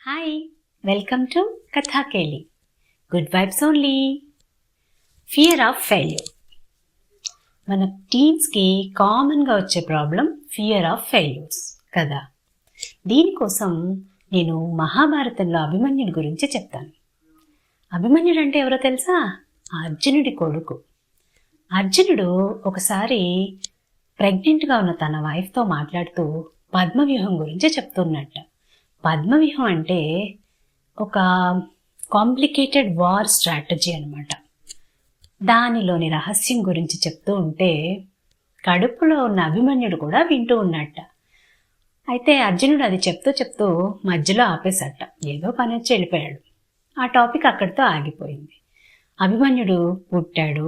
Hi, welcome to Kathakeli. Good vibes only. Fear of failure. మన టీన్స్కి కామన్గా వచ్చే ప్రాబ్లం ఫియర్ ఆఫ్ ఫెయిల్యూర్స్ కదా. దీనికోసం నేను మహాభారతంలో అభిమన్యుడి గురించి చెప్తాను. అభిమన్యుడు అంటే ఎవరో తెలుసా? అర్జునుడి కొడుకు. అర్జునుడు ఒకసారి ప్రెగ్నెంట్గా ఉన్న తన వైఫ్తో మాట్లాడుతూ పద్మవ్యూహం గురించి చెప్తున్నట్ట. పద్మవ్యూహం అంటే ఒక కాంప్లికేటెడ్ వార్ స్ట్రాటజీ అనమాట. దానిలోని రహస్యం గురించి చెప్తూ ఉంటే కడుపులో ఉన్న అభిమన్యుడు కూడా వింటూ ఉన్నట్ట. అయితే అర్జునుడు అది చెప్తూ మధ్యలో ఆపేసట. ఏదో పని వచ్చి వెళ్ళిపోయాడు. ఆ టాపిక్ అక్కడితో ఆగిపోయింది. అభిమన్యుడు పుట్టాడు,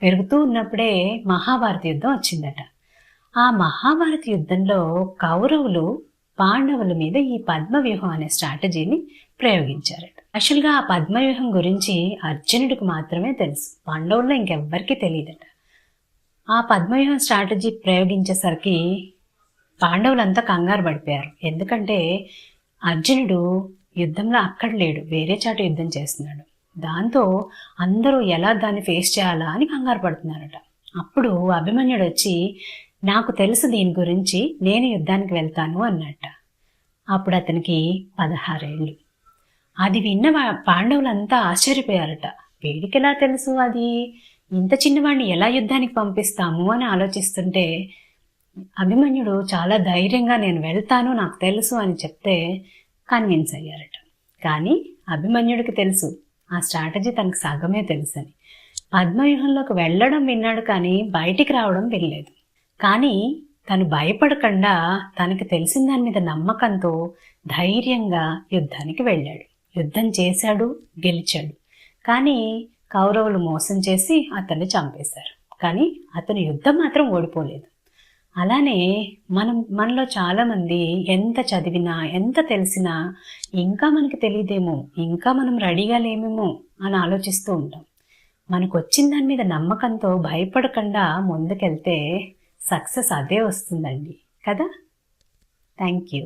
పెరుగుతూ ఉన్నప్పుడే మహాభారత యుద్ధం వచ్చిందట. ఆ మహాభారత యుద్ధంలో కౌరవులు పాండవుల మీద ఈ పద్మవ్యూహం అనే స్ట్రాటజీని ప్రయోగించారట. యాక్చువల్గా ఆ పద్మవ్యూహం గురించి అర్జునుడికి మాత్రమే తెలుసు, పాండవుల్లో ఇంకెవ్వరికీ తెలియదట. ఆ పద్మవ్యూహం స్ట్రాటజీ ప్రయోగించేసరికి పాండవులంతా కంగారు పడిపోయారు. ఎందుకంటే అర్జునుడు యుద్ధంలో అక్కడ లేడు, వేరే చాట యుద్ధం చేస్తున్నాడు. దాంతో అందరూ ఎలా దాన్ని ఫేస్ చేయాలా అని కంగారు పడుతున్నారట. అప్పుడు అభిమన్యుడు వచ్చి, నాకు తెలుసు దీని గురించి, నేను యుద్ధానికి వెళ్తాను అన్నట్ట. అప్పుడు అతనికి 16 ఏళ్ళు. అది విన్న పాండవులంతా ఆశ్చర్యపోయారట. వీడికెలా తెలుసు, అది ఇంత చిన్నవాడిని ఎలా యుద్ధానికి పంపిస్తాము అని ఆలోచిస్తుంటే అభిమన్యుడు చాలా ధైర్యంగా నేను వెళ్తాను, నాకు తెలుసు అని చెప్తే కన్విన్స్ అయ్యారట. కానీ అభిమన్యుడికి తెలుసు ఆ స్ట్రాటజీ తనకు సగమే తెలుసని. పద్మవ్యూహంలోకి వెళ్ళడం విన్నాడు కానీ బయటికి రావడం వినలేదు. కానీ తను భయపడకుండా తనకి తెలిసిన దాని మీద నమ్మకంతో ధైర్యంగా యుద్ధానికి వెళ్ళాడు. యుద్ధం చేశాడు, గెలిచాడు. కానీ కౌరవులు మోసం చేసి అతన్ని చంపేశారు. కానీ అతను యుద్ధం మాత్రం ఓడిపోలేదు. అలానే మనలో చాలామంది ఎంత చదివినా, ఎంత తెలిసినా ఇంకా మనకి తెలియదేమో, ఇంకా మనం రెడీగా లేమేమో అని ఆలోచిస్తూ ఉంటాం. మనకు వచ్చిన దాని మీద నమ్మకంతో భయపడకుండా ముందుకెళ్తే సక్సెస్ అదే వస్తుందండి కదా. Thank you.